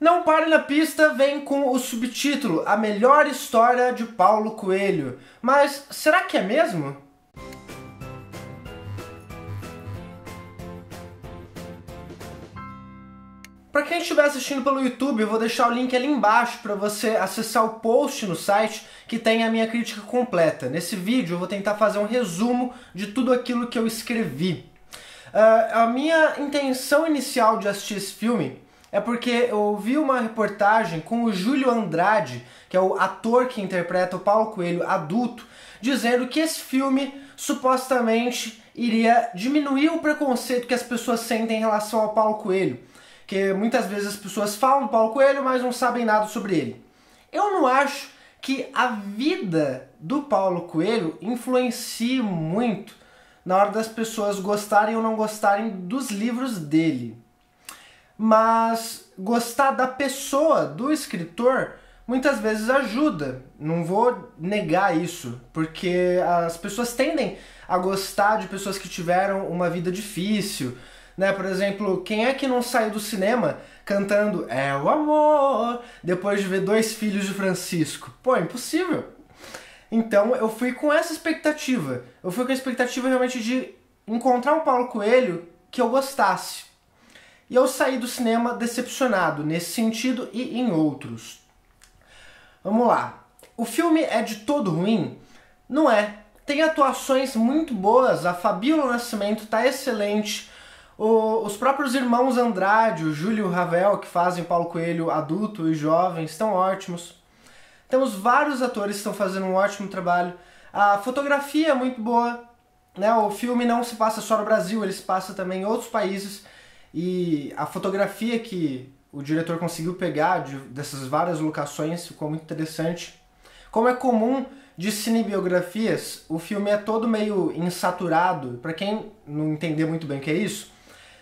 Não Pare na Pista vem com o subtítulo A Melhor História de Paulo Coelho. Mas será que é mesmo? Para quem estiver assistindo pelo YouTube, eu vou deixar o link ali embaixo para você acessar o post no site que tem a minha crítica completa. Nesse vídeo eu vou tentar fazer um resumo de tudo aquilo que eu escrevi. A minha intenção inicial de assistir esse filme é porque eu vi uma reportagem com o Júlio Andrade, que é o ator que interpreta o Paulo Coelho adulto, dizendo que esse filme supostamente iria diminuir o preconceito que as pessoas sentem em relação ao Paulo Coelho. Que muitas vezes as pessoas falam do Paulo Coelho, mas não sabem nada sobre ele. Eu não acho que a vida do Paulo Coelho influencie muito na hora das pessoas gostarem ou não gostarem dos livros dele. Mas gostar da pessoa, do escritor, muitas vezes ajuda. Não vou negar isso, porque as pessoas tendem a gostar de pessoas que tiveram uma vida difícil, né? Por exemplo, quem é que não saiu do cinema cantando "É o amor" depois de ver Dois Filhos de Francisco? Pô, impossível. Então eu fui com essa expectativa. Eu fui com a expectativa realmente de encontrar um Paulo Coelho que eu gostasse. E eu saí do cinema decepcionado nesse sentido e em outros. Vamos lá. O filme é de todo ruim? Não é. Tem atuações muito boas, a Fabíola Nascimento tá excelente, os próprios irmãos Andrade, o Júlio e o Ravel, que fazem Paulo Coelho adulto e jovem, estão ótimos. Temos vários atores que estão fazendo um ótimo trabalho. A fotografia é muito boa, né? O filme não se passa só no Brasil, ele se passa também em outros países. E a fotografia que o diretor conseguiu pegar dessas várias locações ficou muito interessante. Como é comum de cinebiografias, o filme é todo meio insaturado. Para quem não entender muito bem o que é isso,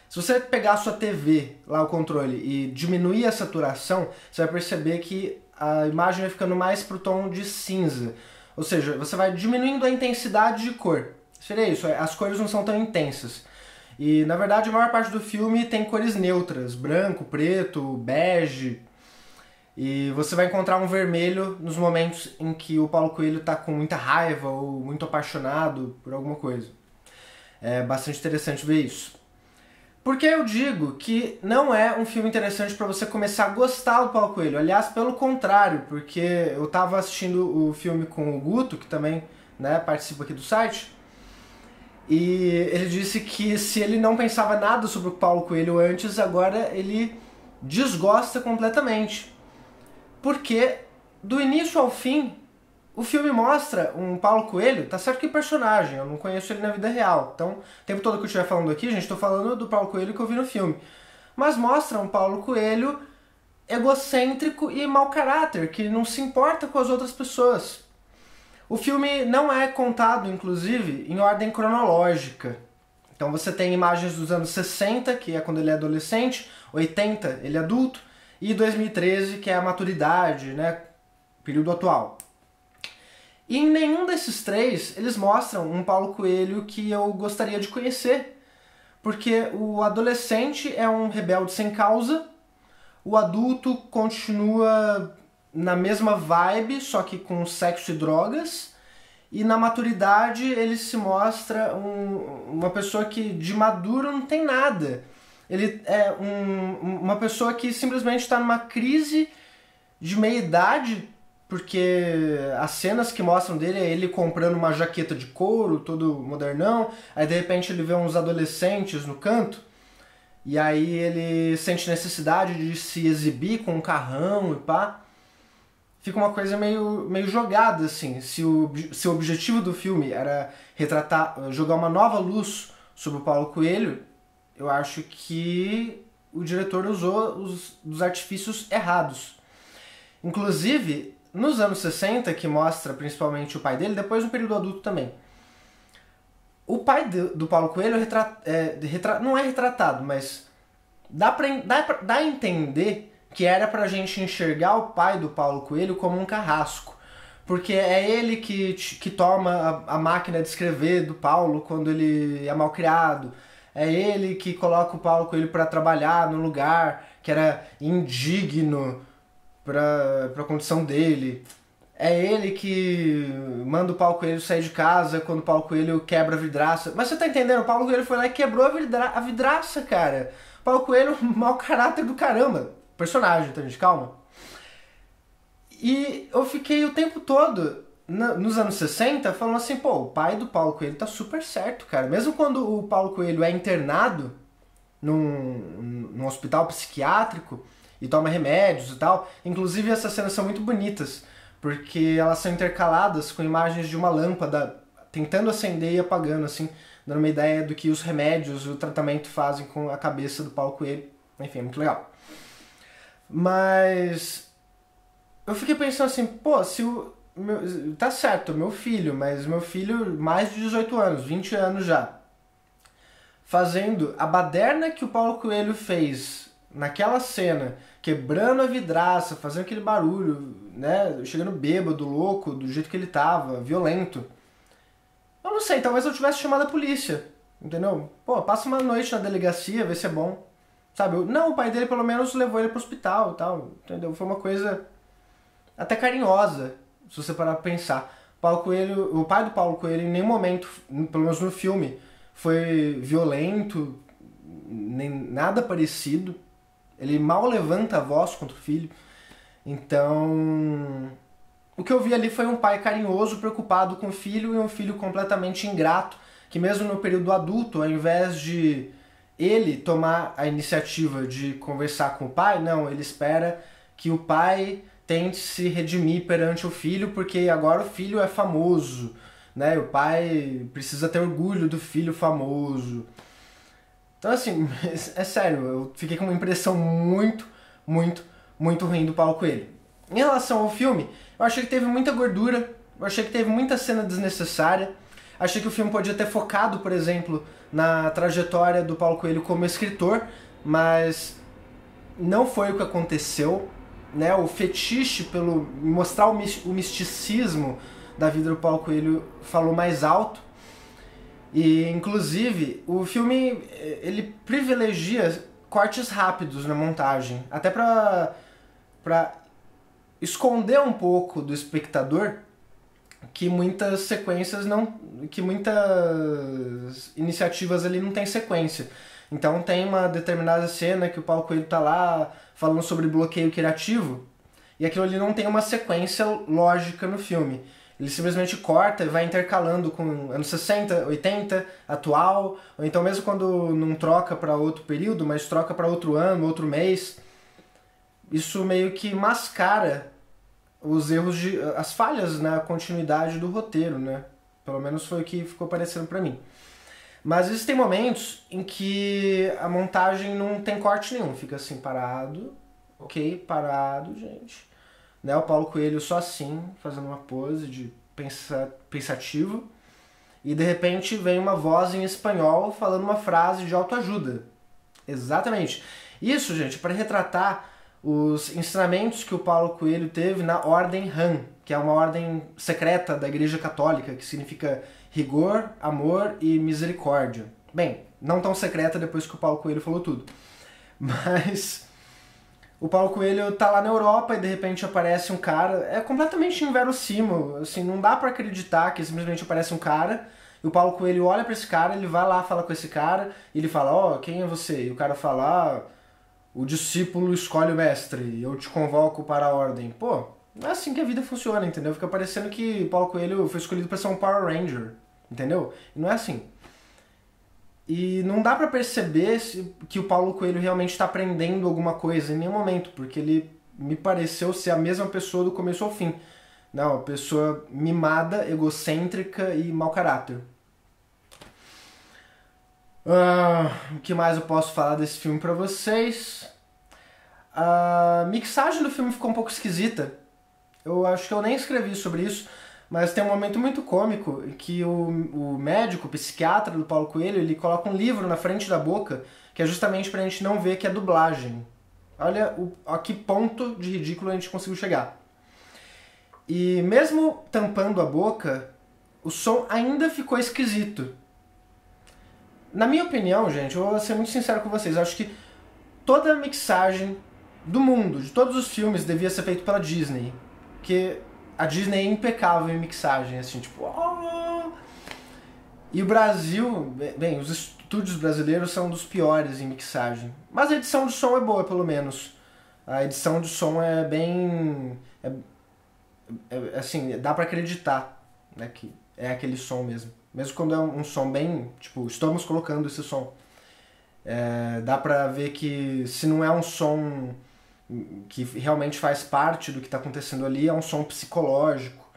se você pegar a sua TV, lá o controle, e diminuir a saturação, você vai perceber que a imagem vai ficando mais pro tom de cinza. Ou seja, você vai diminuindo a intensidade de cor. Seria isso, as cores não são tão intensas. E, na verdade, a maior parte do filme tem cores neutras, branco, preto, bege. E você vai encontrar um vermelho nos momentos em que o Paulo Coelho está com muita raiva ou muito apaixonado por alguma coisa. É bastante interessante ver isso. Por que eu digo que não é um filme interessante para você começar a gostar do Paulo Coelho? Aliás, pelo contrário, porque eu estava assistindo o filme com o Guto, que também, né, participa aqui do site, e ele disse que se ele não pensava nada sobre o Paulo Coelho antes, agora ele desgosta completamente. Porque, do início ao fim, o filme mostra um Paulo Coelho, tá certo que personagem, eu não conheço ele na vida real. Então, o tempo todo que eu estiver falando aqui, gente, estou falando do Paulo Coelho que eu vi no filme. Mas mostra um Paulo Coelho egocêntrico e mau caráter, que não se importa com as outras pessoas. O filme não é contado, inclusive, em ordem cronológica. Então você tem imagens dos anos 60, que é quando ele é adolescente, 80, ele é adulto, e 2013, que é a maturidade, né, período atual. E em nenhum desses três, eles mostram um Paulo Coelho que eu gostaria de conhecer. Porque o adolescente é um rebelde sem causa, o adulto continua na mesma vibe, só que com sexo e drogas, e na maturidade ele se mostra uma pessoa que de maduro não tem nada. Ele é uma pessoa que simplesmente está numa crise de meia-idade, porque as cenas que mostram dele é ele comprando uma jaqueta de couro, todo modernão, aí de repente ele vê uns adolescentes no canto, e aí ele sente necessidade de se exibir com um carrão e pá. Fica uma coisa meio jogada, assim. Se o objetivo do filme era jogar uma nova luz sobre o Paulo Coelho, eu acho que o diretor usou os artifícios errados. Inclusive, nos anos 60, que mostra principalmente o pai dele, depois no período adulto também. O pai do Paulo Coelho não é retratado, mas dá a entender que era pra gente enxergar o pai do Paulo Coelho como um carrasco. Porque é ele que toma a máquina de escrever do Paulo quando ele é malcriado. É ele que coloca o Paulo Coelho para trabalhar no lugar que que era indigno pra condição dele. É ele que manda o Paulo Coelho sair de casa quando o Paulo Coelho quebra a vidraça. Mas você tá entendendo? O Paulo Coelho foi lá e quebrou a vidraça, cara. O Paulo Coelho, mau caráter do caramba. Personagem, então, gente, calma. E eu fiquei o tempo todo, nos anos 60, falando assim, pô, o pai do Paulo Coelho tá super certo, cara. Mesmo quando o Paulo Coelho é internado num hospital psiquiátrico e toma remédios e tal. Inclusive essas cenas são muito bonitas, porque elas são intercaladas com imagens de uma lâmpada tentando acender e apagando, assim, dando uma ideia do que os remédios e o tratamento fazem com a cabeça do Paulo Coelho. Enfim, é muito legal. Mas eu fiquei pensando assim, pô, se o tá certo, meu filho, mas meu filho mais de 18 anos, 20 anos já, fazendo a baderna que o Paulo Coelho fez naquela cena, quebrando a vidraça, fazendo aquele barulho, né, chegando bêbado, louco, do jeito que ele tava, violento. Eu não sei, talvez eu tivesse chamado a polícia, entendeu? Pô, passa uma noite na delegacia, vê se é bom. Sabe? Não, o pai dele pelo menos levou ele pro hospital e tal, entendeu? Foi uma coisa até carinhosa, se você parar pra pensar. Paulo Coelho, o pai do Paulo Coelho em nenhum momento, pelo menos no filme, foi violento, nem nada parecido. Ele mal levanta a voz contra o filho. Então, o que eu vi ali foi um pai carinhoso, preocupado com o filho, e um filho completamente ingrato, que mesmo no período adulto, ao invés de ele tomar a iniciativa de conversar com o pai, não, ele espera que o pai tente se redimir perante o filho, porque agora o filho é famoso, né? O pai precisa ter orgulho do filho famoso. Então, assim, é sério, eu fiquei com uma impressão muito, muito, muito ruim do Paulo Coelho. Em relação ao filme, eu achei que teve muita gordura, eu achei que teve muita cena desnecessária, achei que o filme podia ter focado, por exemplo, na trajetória do Paulo Coelho como escritor, mas não foi o que aconteceu, né? O fetiche pelo mostrar o misticismo da vida do Paulo Coelho falou mais alto. E, inclusive, o filme ele privilegia cortes rápidos na montagem, até pra esconder um pouco do espectador que muitas sequências não, que muitas iniciativas ali não tem sequência. Então tem uma determinada cena que o Paulo Coelho tá lá falando sobre bloqueio criativo, e aquilo ali não tem uma sequência lógica no filme. Ele simplesmente corta e vai intercalando com anos 60, 80, atual, ou então mesmo quando não troca para outro período, mas troca para outro ano, outro mês. Isso meio que mascara os erros, as falhas na continuidade do roteiro, né? Pelo menos foi o que ficou parecendo para mim. Mas existem momentos em que a montagem não tem corte nenhum, fica assim parado, ok, parado, gente. Né, o Paulo Coelho só assim, fazendo uma pose de pensativo, e de repente vem uma voz em espanhol falando uma frase de autoajuda. Exatamente. Isso, gente, para retratar os ensinamentos que o Paulo Coelho teve na Ordem RAM, que é uma ordem secreta da Igreja Católica, que significa rigor, amor e misericórdia. Bem, não tão secreta depois que o Paulo Coelho falou tudo. Mas o Paulo Coelho tá lá na Europa e de repente aparece um cara, é completamente inverossímil, assim, não dá pra acreditar que simplesmente aparece um cara, e o Paulo Coelho olha pra esse cara, ele vai lá, fala com esse cara, e ele fala, ó, quem é você? E o cara fala, o discípulo escolhe o mestre, eu te convoco para a ordem. Pô, não é assim que a vida funciona, entendeu? Fica parecendo que o Paulo Coelho foi escolhido pra ser um Power Ranger, entendeu? E não é assim. E não dá pra perceber que o Paulo Coelho realmente está aprendendo alguma coisa em nenhum momento, porque ele me pareceu ser a mesma pessoa do começo ao fim. Não, uma pessoa mimada, egocêntrica e mau caráter. O que mais eu posso falar desse filme pra vocês? A mixagem do filme ficou um pouco esquisita. Eu acho que eu nem escrevi sobre isso, mas tem um momento muito cômico que o médico, o psiquiatra do Paulo Coelho, ele coloca um livro na frente da boca, que é justamente pra gente não ver que é dublagem. Olha a que ponto de ridículo a gente conseguiu chegar. E mesmo tampando a boca, o som ainda ficou esquisito. Na minha opinião, gente, eu vou ser muito sincero com vocês, eu acho que toda a mixagem do mundo, de todos os filmes, devia ser feito pela Disney. Porque a Disney é impecável em mixagem, assim, tipo... Oh! E o Brasil, bem, os estúdios brasileiros são dos piores em mixagem. Mas a edição de som é boa, pelo menos. A edição de som é bem... assim, dá pra acreditar, né, que é aquele som mesmo. Mesmo quando é um som bem... tipo, estamos colocando esse som. Dá pra ver que se não é um som que realmente faz parte do que tá acontecendo ali, é um som psicológico.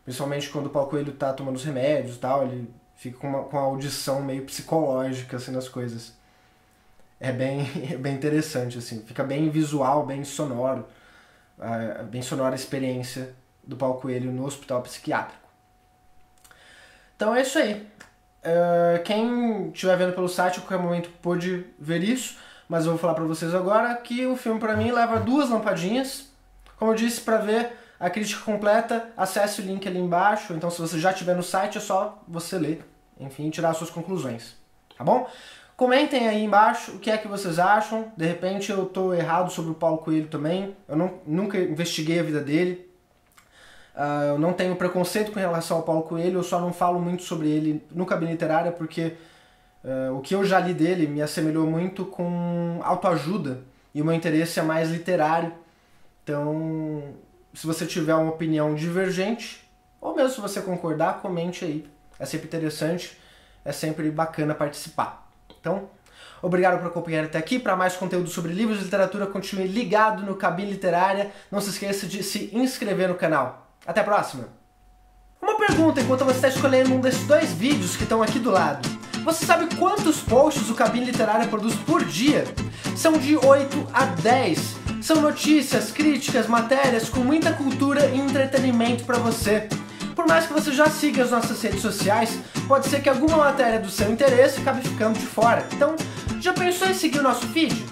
Principalmente quando o Paulo Coelho tá tomando os remédios e tal, ele fica com a audição meio psicológica, assim, das coisas. É bem interessante, assim. Fica bem visual, bem sonoro. Bem sonora a experiência do Paulo Coelho no hospital psiquiátrico. Então é isso aí. Quem estiver vendo pelo site, a qualquer momento pôde ver isso, mas eu vou falar pra vocês agora que o filme pra mim leva 2 lampadinhas. Como eu disse, pra ver a crítica completa, acesse o link ali embaixo. Então se você já estiver no site, é só você ler, enfim, tirar suas conclusões, tá bom? Comentem aí embaixo o que é que vocês acham. De repente eu tô errado sobre o Paulo Coelho também. Eu nunca investiguei a vida dele. Eu não tenho preconceito com relação ao Paulo Coelho, eu só não falo muito sobre ele no Cabine Literária porque o que eu já li dele me assemelhou muito com autoajuda e o meu interesse é mais literário. Então, se você tiver uma opinião divergente, ou mesmo se você concordar, comente aí. É sempre interessante, é sempre bacana participar. Então, obrigado por acompanhar até aqui. Para mais conteúdo sobre livros e literatura, continue ligado no Cabine Literária. Não se esqueça de se inscrever no canal. Até a próxima! Uma pergunta enquanto você está escolhendo um desses 2 vídeos que estão aqui do lado. Você sabe quantos posts o Cabine Literária produz por dia? São de 8 a 10. São notícias, críticas, matérias com muita cultura e entretenimento para você. Por mais que você já siga as nossas redes sociais, pode ser que alguma matéria do seu interesse acabe ficando de fora. Então, já pensou em seguir o nosso feed?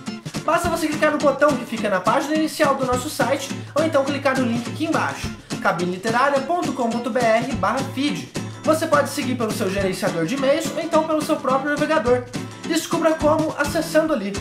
Basta você clicar no botão que fica na página inicial do nosso site, ou então clicar no link aqui embaixo, cabineliteraria.com.br/feed. Você pode seguir pelo seu gerenciador de e-mails ou então pelo seu próprio navegador. Descubra como acessando ali.